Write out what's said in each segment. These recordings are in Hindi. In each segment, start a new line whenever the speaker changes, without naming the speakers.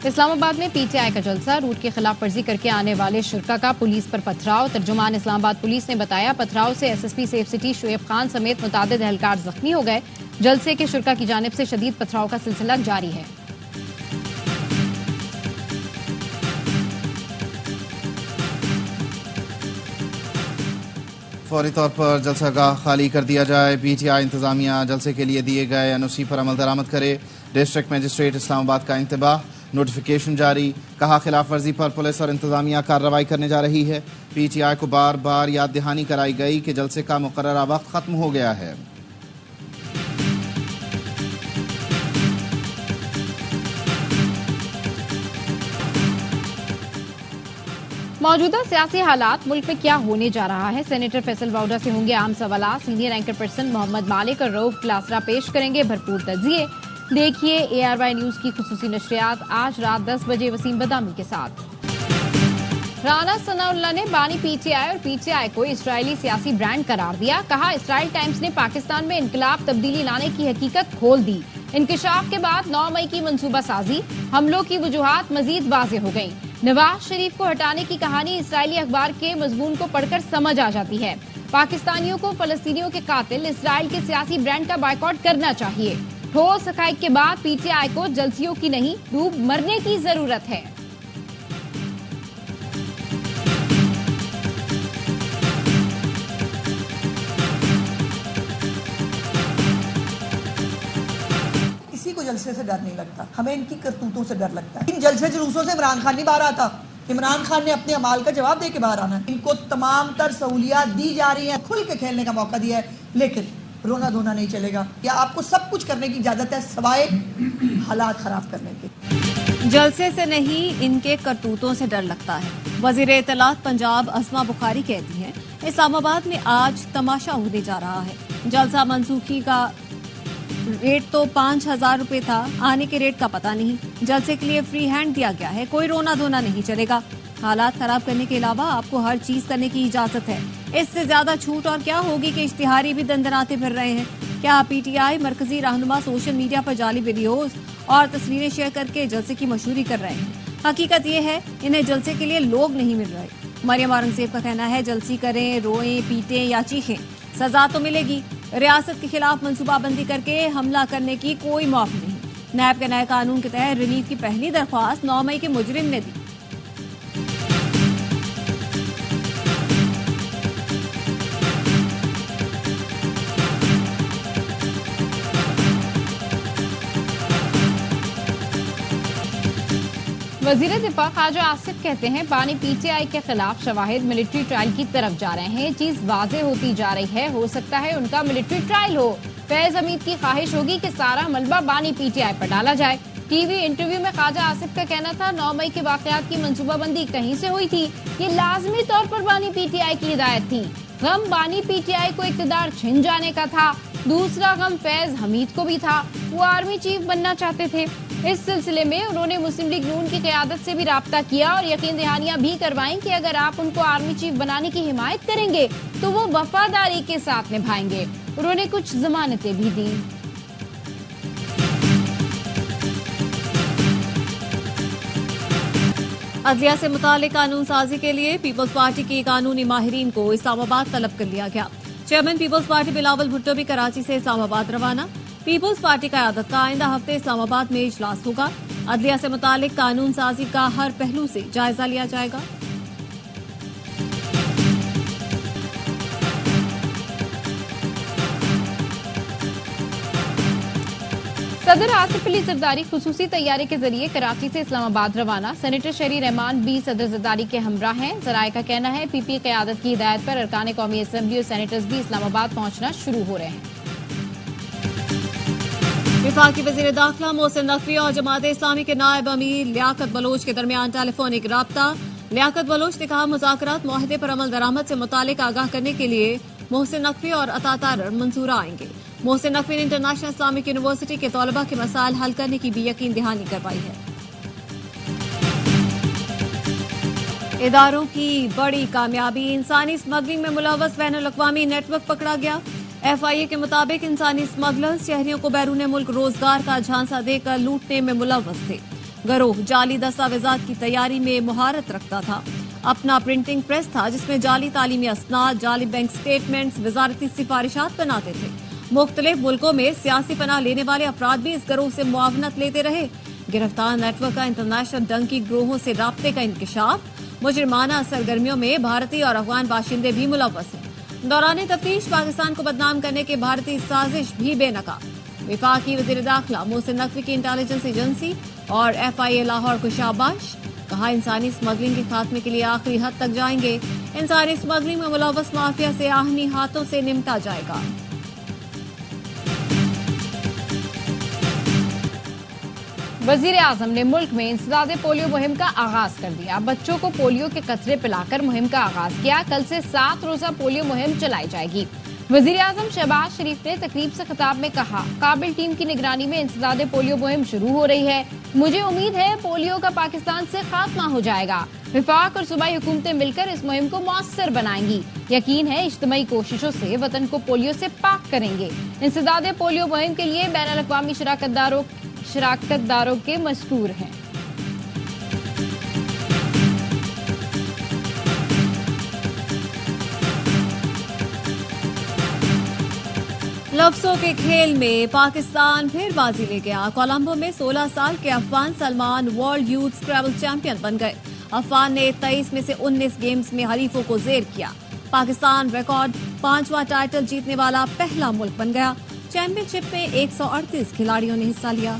इस्लामाबाद में पीटीआई का जलसा, रूट की खिलाफ वर्जी करके आने वाले शुरका का पुलिस पर पथराव। तर्जुमान इस्लामाबाद पुलिस ने बताया, पथराव से SSP safe city Shoaib Khan समेत मुतादिद एहलकार जख्मी हो गए। जलसे के शुरका की जानिब से शदीद पथराव का सिलसिला जारी है।
फौरी तौर पर जलसागाह खाली कर दिया जाए। पीटीआई इंतजामिया जलसे के लिए दिए गए एनओसी पर अमल दरामद करे। डिस्ट्रिक्ट मजिस्ट्रेट इस्लामाबाद का इंतबाह, नोटिफिकेशन जारी। कहा, खिलाफ वर्जी पर पुलिस और इंतजामिया कार्रवाई करने जा रही है। पीटीआई को बार बार याद दहानी कराई गई कि जलसे का मुकर्ररा वक्त खत्म हो गया है।
मौजूदा सियासी हालात, मुल्क में क्या होने जा रहा है, सेनेटर फैसल वाउडा से होंगे आम सवाल। सीनियर एंकर पर्सन मोहम्मद मालिक और रऊफ क्लासरा पेश करेंगे भरपूर तजिए। देखिए ARY न्यूज की खुसूसी नशरियात आज रात 10 बजे वसीम बदामी के साथ। राना सनाउल्लाह ने बानी पीटीआई और पीटीआई को इजरायली सियासी ब्रांड करार दिया। कहा, इसराइल टाइम्स ने पाकिस्तान में इनकलाब तब्दीली लाने की हकीकत खोल दी। इंकशाफ के बाद 9 मई की मंसूबा साजी, हमलों की वजूहात मजीद वाज़ेह हो गयी। नवाज शरीफ को हटाने की कहानी इसराइली अखबार के मजमून को पढ़कर समझ आ जाती है। पाकिस्तानियों को फलस्तीनियों के कातिल इसराइल के सियासी ब्रांड का बायकॉट करना चाहिए। ठोस हकाइक के बाद पीटीआई को जलसियों की नहीं, डूब मरने की जरूरत है।
किसी को जलसे से डर नहीं लगता, हमें इनकी करतूतों से डर लगता है। इन जलसे जुलूसों से इमरान खान नहीं बाहर आता। इमरान खान ने अपने अमाल का जवाब दे के बाहर आना। इनको तमाम तर सहूलियात दी जा रही है, खुल के खेलने का मौका दिया है, लेकिन रोना धोना नहीं चलेगा। या आपको सब कुछ करने की इजाजत है सवाए हालात खराब करने के।
जलसे से नहीं, इनके करतूतों से डर लगता है। वजीर इत्तलात पंजाब अस्मा बुखारी कहती हैं, इस्लामाबाद में आज तमाशा होने जा रहा है। जलसा मनसूखी का रेट तो 5,000 रुपए था, आने के रेट का पता नहीं। जलसे के लिए फ्री हैंड दिया गया है, कोई रोना धोना नहीं चलेगा। हालात खराब करने के अलावा आपको हर चीज करने की इजाजत है। इससे ज्यादा छूट और क्या होगी कि इश्तिहारी भी दंदनाते फिर रहे हैं। क्या पीटीआई मरकजी रहनुमा सोशल मीडिया पर जाली वीडियोज और तस्वीरें शेयर करके जलसे की मशहूरी कर रहे हैं? हकीकत यह है, इन्हें जलसे के लिए लोग नहीं मिल रहे। मरियम औरंगजेब का कहना है, जलसी करें, रोएं, पीटें या चीखें, सजा तो मिलेगी। रियासत के खिलाफ मनसूबाबंदी करके हमला करने की कोई माफ नहीं। नैब के नए कानून के तहत रिलीफ की पहली दरख्वास्त 9 मई के मुजरिम ने दी।
वजीर दिफा ख्वाजा आसिफ कहते हैं, बानी पीटीआई के खिलाफ शवाहिद मिलिट्री ट्रायल की तरफ जा रहे हैं। चीज वाज़ेह होती जा रही है, हो सकता है उनका मिलिट्री ट्रायल हो। फैज हमीद की ख्वाहिश होगी कि सारा मलबा बानी पीटीआई पर डाला जाए। टीवी इंटरव्यू में ख्वाजा आसिफ का कहना था, 9 मई के वाकयात की मंसूबाबंदी कहीं से हुई थी, ये लाजमी तौर पर बानी पीटीआई की हिदायत थी। गम बानी पीटीआई को इक्तदार छिन जाने का था, दूसरा गम फैज हमीद को भी था, वो आर्मी चीफ बनना चाहते थे। इस सिलसिले में उन्होंने मुस्लिम लीग नून की क़यादत से भी राब्ता किया और यकीन दहानियां भी करवाई कि अगर आप उनको आर्मी चीफ बनाने की हिमायत करेंगे तो वो वफादारी के साथ निभाएंगे। उन्होंने कुछ जमानतें भी दी।
अदलिया से मुतालिक कानून साजी के लिए पीपल्स पार्टी के कानूनी माहिरीन को इस्लामाबाद तलब कर लिया गया। Chairman Peoples Party Bilawal Bhutto भी कराची से इस्लामाबाद रवाना। पीपल्स पार्टी का क़यादत का आइंदा हफ्ते इस्लामाबाद में इजलास होगा। अदलिया से मुतालिक कानून साजी का हर पहलू से जायजा लिया जाएगा।
सदर आसिफ अली जरदारी खुसूसी तैयारी के जरिए कराची से इस्लामाबाद रवाना। सेनेटर शरी रहमान भी सदर जरदारी के हमरा हैं। जराये का कहना है, पीपी क़यादत की हिदायत पर अरकान कौमी असम्बली और सेनेटर्स भी इस्लामाबाद पहुंचना शुरू हो रहे हैं।
वफाकी वज़ीर दाखिला मोहसिन नकवी और जमात इस्लामी के नायब अमीर लियाकत बलोच के दरमियान टेलीफोनिक राब्ता। लियाकत बलोच ने कहा, मुज़ाकरात मुआहदे पर अमल दरामद से मुतालिक आगाह करने के लिए मोहसिन नकवी और अता तारर मंसूरा आएंगे। मोहसिन नकवी ने इंटरनेशनल इस्लामिक यूनिवर्सिटी के तलबा के मसाइल हल करने की भी यकीन दहानी करवाई है। इदारों की बड़ी कामयाबी, इंसानी स्मगलिंग में मुलव्वस बैनुल-अक़वामी नेटवर्क पकड़ा गया। FIA के मुताबिक इंसानी स्मगलर्स शहरियों को बैरून मुल्क रोजगार का झांसा देकर लूटने में मुलव्वस थे। गिरोह जाली दस्तावेजात की तैयारी में मुहारत रखता था। अपना प्रिंटिंग प्रेस था जिसमें जाली तालीमी असनाद, जाली बैंक स्टेटमेंट्स, वजारती सिफारिशात बनाते थे। मुख्तलिफ मुल्कों में सियासी पनाह लेने वाले अफराद भी इस गिरोह से मुआवनत लेते रहे। गिरफ्तार नेटवर्क का इंटरनेशनल डंकी गिरोहों से राब्ते का इंकशाफ, मुजरिमाना सरगर्मियों में भारतीय और अफगान बाशिंदे भी मुलव्वस हैं। दौरान तफ्तीश पाकिस्तान को बदनाम करने की भारतीय साजिश भी बेनकाब। वफाकी वजीर दाखिला मोहसिन नकवी की इंटेलिजेंस एजेंसी और FIA लाहौर को शाबाश। कहा, इंसानी स्मगलिंग के खात्मे के लिए आखिरी हद तक जाएंगे। इंसानी स्मगलिंग में मुलव्वस माफिया से आहनी हाथों से निपटा जाएगा।
वजीर आजम ने मुल्क में इंसदादे पोलियो मुहिम का आगाज कर दिया। बच्चों को पोलियो के कतरे पिलाकर मुहिम का आगाज किया। कल से 7 रोजा पोलियो मुहिम चलाई जाएगी। वजीर आजम शहबाज शरीफ ने तकरीब से खिताब में कहा, काबिल टीम की निगरानी में इंसदादे पोलियो मुहिम शुरू हो रही है। मुझे उम्मीद है पोलियो का पाकिस्तान से खात्मा हो जाएगा। विफाक और सूबाई हुकूमतें मिलकर इस मुहिम को मौसर बनाएंगी। यकीन है इज्तिमाई कोशिशों से वतन को पोलियो से पाक करेंगे। इंसदादे पोलियो मुहिम के लिए बैनुल अक़वामी शराकतदारों के मशकूर हैं।
लफ्जों के खेल में पाकिस्तान फिर बाजी ले गया। कोलंबो में 16 साल के Afghan Salman world youth Scrabble champion बन गए। अफगान ने 23 में से 19 गेम्स में हरीफों को जेर किया। पाकिस्तान रिकॉर्ड 5वां टाइटल जीतने वाला पहला मुल्क बन गया। चैंपियनशिप में 138 खिलाड़ियों ने हिस्सा लिया।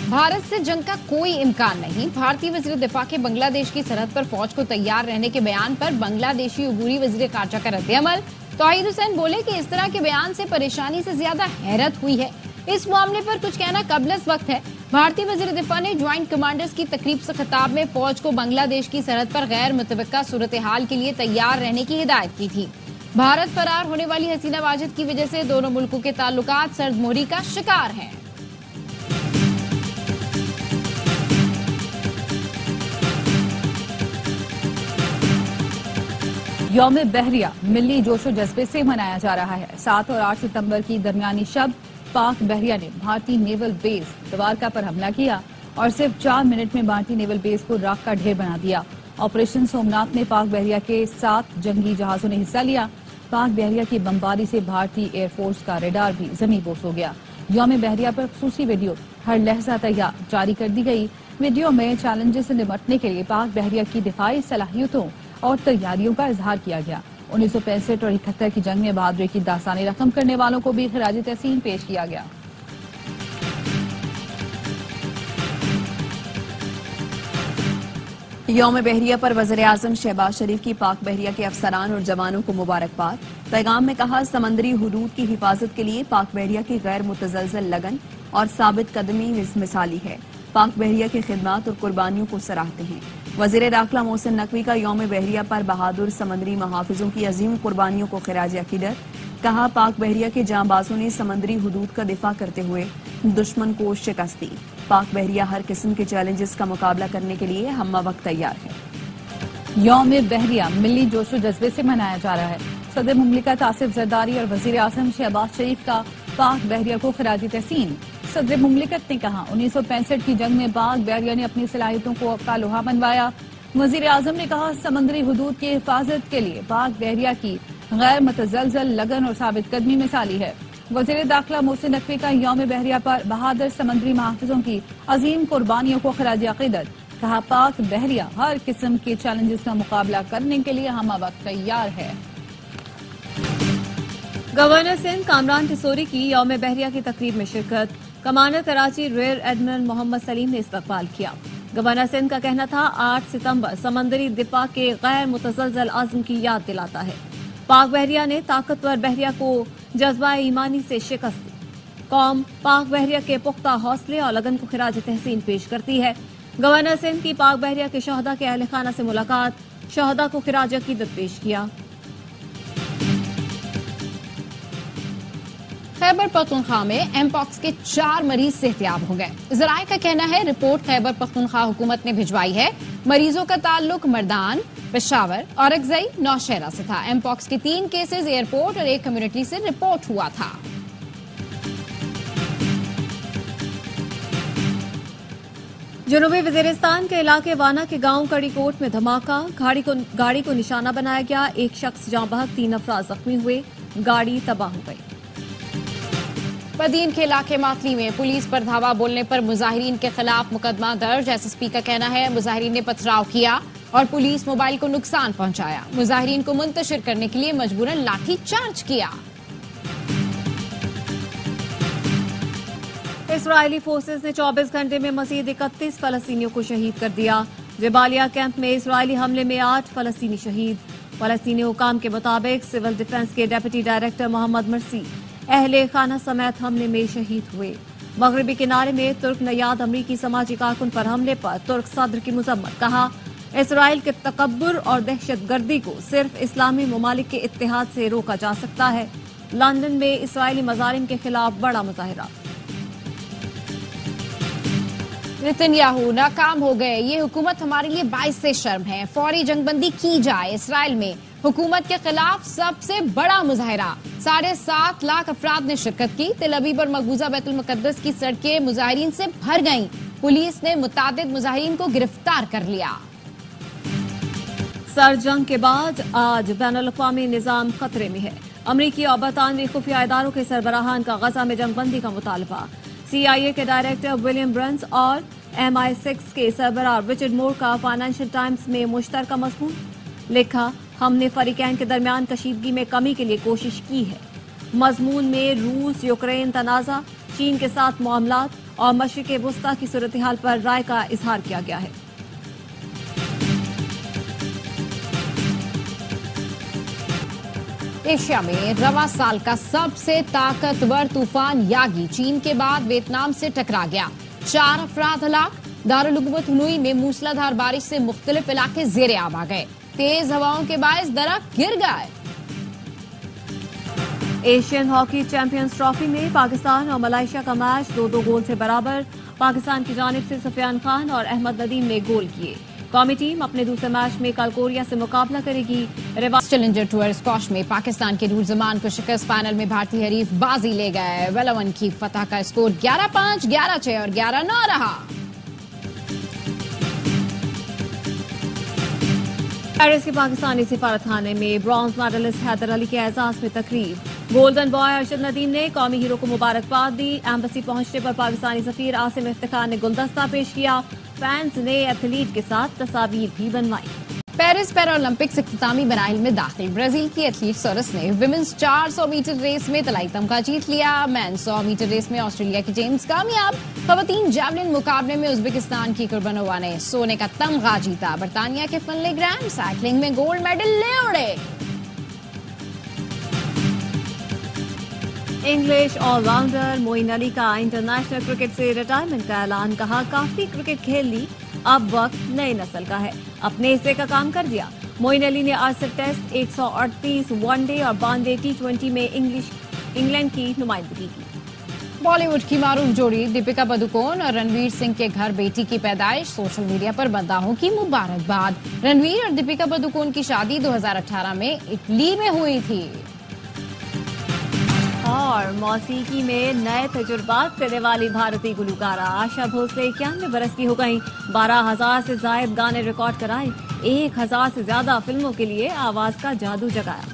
भारत से जंग का कोई इम्कान नहीं। भारतीय वजीर दिफा के बांग्लादेश की सरहद पर फौज को तैयार रहने के बयान पर बांग्लादेशी उबूरी वजीर खारजा का रद्द-ए-अमल। तौहीद हुसैन बोले कि इस तरह के बयान से परेशानी से ज्यादा हैरत हुई है। इस मामले पर कुछ कहना कबलस वक्त है। भारतीय वजीर दिफा ने ज्वाइंट कमांडर्स की तकरीब से खिताब में फौज को बांग्लादेश की सरहद पर गैर मुतवक्का सूरत हाल के लिए तैयार रहने की हिदायत की थी। भारत फरार होने वाली हसीना वाजिद की वजह से दोनों मुल्कों के ताल्लुकात सर्दमोहरी का शिकार हैं।
यौम बहरिया मिली जोशो जज्बे से मनाया जा रहा है। 7 और 8 सितंबर की दरमियानी शब पाक बहरिया ने भारतीय नेवल बेस द्वारका पर हमला किया और सिर्फ 4 मिनट में भारतीय नेवल बेस को राख का ढेर बना दिया। ऑपरेशन सोमनाथ में पाक बहरिया के 7 जंगी जहाजों ने हिस्सा लिया। पाक बहरिया की बमबारी से भारतीय एयरफोर्स का रेडार भी जमींदोज हो गया। यौम बहरिया पर खुसूसी वीडियो हर लहजा तैयार जारी कर दी गई। वीडियो में चैलेंजेस से निपटने के लिए पाक बहरिया की दिफाई सलाहियतों और तैयारियों का इजहार किया गया। 1965 और 71 की जंग में बहादुरी की दास्तानी रकम करने वालों को भी खराज तहसीन पेश किया गया।
यौम बहरिया पर वज़ीर आज़म शहबाज शरीफ की पाक बहरिया के अफसरान और जवानों को मुबारकबाद। पैगाम में कहा, समंदरी हुदूद की हिफाजत के लिए पाक बहरिया की गैर मुतज़लज़ल लगन और साबित कदमी मिसाली है। पाक बहरिया की खिदमत और कुर्बानियों को सराहते हैं। वज़ीर दाखिला मोहसिन नकवी का यौम बहरिया पर बहादुर समंदरी मुहाफिजों की अजीम कुर्बानियों को खिराज अकीदत। कहा, पाक बहरिया के जांबाजों ने समंदरी हुदूद का दिफा करते हुए दुश्मन को शिकस्त दी। पाक बहरिया हर किस्म के चैलेंजेस का मुकाबला करने के लिए हम्मा वक्त तैयार है।
यौम बहरिया मिली जोशो जज्बे से मनाया जा रहा है। सदर मुमलिकत आसिफ जरदारी और वज़ीर आज़म शहबाज शरीफ का पाक बहरिया को खिराज तहसीन। सदर मुमलिकत ने कहा, 1965 की जंग में पाक बहरिया ने अपनी सलाहियतों को का लोहा मनवाया। वज़ीर आज़म ने कहा, समंदरी हुदूद की हिफाजत के लिए पाक बहरिया की गैर मुतज़लज़ल लगन और साबित कदमी मिसाली है। वज़ीर दाखिला मोहसिन नकवी का यौम बहरिया पर बहादुर समंदरी मुहाफिजों की अजीम कुर्बानियों को खिराज अकीदत। कहा, पाक बहरिया हर किस्म के चैलेंजेस का मुकाबला करने के लिए हमा वक्त तैयार है।
गवर्नर सिंध कामरान टिसोरी की यौम बहरिया की तकरीब में शिरकत। Commander Karachi rear admiral Mohammad Saleem ने इस्तकबाल किया। गवर्नर सिंध का कहना था, 8 सितंबर समंदरी दिफा के गैर मुतज़लज़ल आज़म की याद दिलाता है। पाक बहरिया ने ताकतवर बहरिया को जज्बा ईमानी से शिकस्त दी। कौम पाक बहरिया के पुख्ता हौसले और लगन को खिराज तहसीन पेश करती है। गवर्नर सिंध की पाक बहरिया के शहदा के अहल खाना से मुलाकात, शहदा को खिराज अकीदत पेश किया।
खैबर पख्तूनख्वा में एमपॉक्स के 4 मरीज सेहतियाब हो गए। ज़राए का कहना है, रिपोर्ट खैबर पख्तूनख्वा हुकूमत ने भिजवाई है। मरीजों का ताल्लुक मर्दान, पेशावर, औरकजई, नौशहरा से था। एमपॉक्स के 3 केसेस एयरपोर्ट और 1 कम्युनिटी से रिपोर्ट हुआ था।
जनूबी वजीरिस्तान के इलाके वाना के गांव कड़ीकोट में धमाका, गाड़ी को निशाना बनाया गया। एक शख्स जाँ बहक, 3 अफराद जख्मी हुए, गाड़ी तबाह हो गई।
पदीन के इलाके मातली में पुलिस पर धावा बोलने पर मुजाहिरीन के खिलाफ मुकदमा दर्ज। एसएसपी का कहना है मुजाहिरीन ने पथराव किया और पुलिस मोबाइल को नुकसान पहुंचाया। मुजाहिरीन को मुंतशिर करने के लिए मजबूरन लाठी चार्ज किया।
इस्राएली फोर्सेस ने 24 घंटे में मजीद 31 फलस्तीनियों को शहीद कर दिया। जबालिया कैंप में इस्राएली हमले में 8 फलस्तीनी शहीद। फलस्तीनी हुकाम के मुताबिक सिविल डिफेंस के डेप्यूटी डायरेक्टर मोहम्मद मरसी अहले खाना समेत हमले में शहीद हुए। मगरबी किनारे में तुर्क नयाद अमरीकी समाजी कारकुन पर हमले पर तुर्क सदर की मजम्मत। कहा इसराइल के तकब्बुर और दहशतगर्दी को सिर्फ इस्लामी ममालिक के इत्तेहाद से रोका जा सकता है। लंदन में इसराइली मजालिम के खिलाफ बड़ा मुजाहिरा।
नेतन्याहू नाकाम हो गए, ये हुकूमत हमारे लिए बाइस से शर्म है। फौरी जंगबंदी की जाए। इसराइल में हुकूमत के खिलाफ सबसे बड़ा मुजाहिरा। 7.5 लाख अफराद ने शिरकत की। तेल अवीव और मकबूजा बैतुल मुकद्दस की सड़कें मुजाहिरीन से भर गईं। पुलिस ने मुतादिद मुजाहिरीन को गिरफ्तार कर लिया।
सर जंग के बाद आज बैनुल-अक़वामी निजाम खतरे में है। अमरीकी और बरतानवी खुफिया इदारों के सरबराहान का गजा में जंगबंदी का मुतालबा। CIA के डायरेक्टर विलियम ब्रंस और MI6 के सरबराह रिचर्ड मोर का फाइनेंशियल टाइम्स में मुश्तरका मज़मून। लिखा, हमने फरीकैन के दरमियान कशीदगी में कमी के लिए कोशिश की है। मज़मून में रूस यूक्रेन तनाज़ा, चीन के साथ मामलात और मशरिक़ वुस्ता की सूरत हाल पर राय का इजहार किया गया है।
एशिया में रवा साल का सबसे ताकतवर तूफान यागी चीन के बाद वियतनाम से टकरा गया। 4 अफराद हलाक। दारुल हुकूमत हुनुई में मूसलाधार बारिश से मुख्तलिफ इलाके ज़ेरे आब आ गए। तेज हवाओं के बायस दरख्त गिर गए।
एशियन हॉकी चैंपियंस ट्रॉफी में पाकिस्तान और मलेशिया का मैच 2-2 गोल से बराबर। पाकिस्तान की जानिब से सफियान खान और अहमद नदीम ने गोल किए। कौमी टीम अपने दूसरे मैच में कल कोरिया से मुकाबला करेगी।
चैलेंजर टूर स्क्वॉश में पाकिस्तान के नूर जमान को शिकस्त। फाइनल में भारतीय हरीफ बाजी ले गए। वेलवन की फतह का स्कोर 11-5, 11-6 और 11-9 रहा।
पेरिस के पाकिस्तानी सिफारतखाने में ब्रॉन्ज मेडलिस्ट हैदर अली के एजाज में तकरीब। गोल्डन बॉय अरशद नदीम ने कौमी हीरो को मुबारकबाद दी। एम्बेसी पहुंचने पर पाकिस्तानी सफीर आसिम इफ्तिखार ने गुलदस्ता पेश किया। फैंस ने एथलीट के साथ तस्वीर भी बनवाई।
पेरिस पैरालंपिक्स इख्तितामी मराहिल में दाखिल। ब्राजील की एथलीट सोरस ने विमेंस 400 मीटर रेस में तलाई तमगा जीत लिया। मैन 100 मीटर रेस में ऑस्ट्रेलिया की जेम्स कामयाब। खवातीन जैवलिन मुकाबले में उज्बेकिस्तान की कुर्बानोवा ने सोने का तमगा जीता। बरतानिया के फिनले ग्रांड साइकिलिंग में गोल्ड मेडल ले उड़े।
इंग्लिश ऑलराउंडर मोइन अली का इंटरनेशनल क्रिकेट से रिटायरमेंट का ऐलान। कहा, काफी क्रिकेट खेल ली, अब वक्त नई नस्ल का है, अपने हिस्से का काम कर दिया। मोइन अली ने 68 टेस्ट, 138 वनडे और 92 T20 में इंग्लैंड की नुमाइंदगी की।
बॉलीवुड की मारूफ जोड़ी दीपिका पादुकोण और रणवीर सिंह के घर बेटी की पैदाइश। सोशल मीडिया पर मदाहों की मुबारकबाद। रणवीर और दीपिका पादुकोण की शादी 2018 में इटली में हुई थी।
और मौसीकी में नए तजुर्बात करने वाली भारतीय गुलकारा आशा भोसले 91 बरस की हो गई। 12,000 से ज्यादा गाने रिकॉर्ड कराए। 1,000 से ज्यादा फिल्मों के लिए आवाज का जादू जगाया।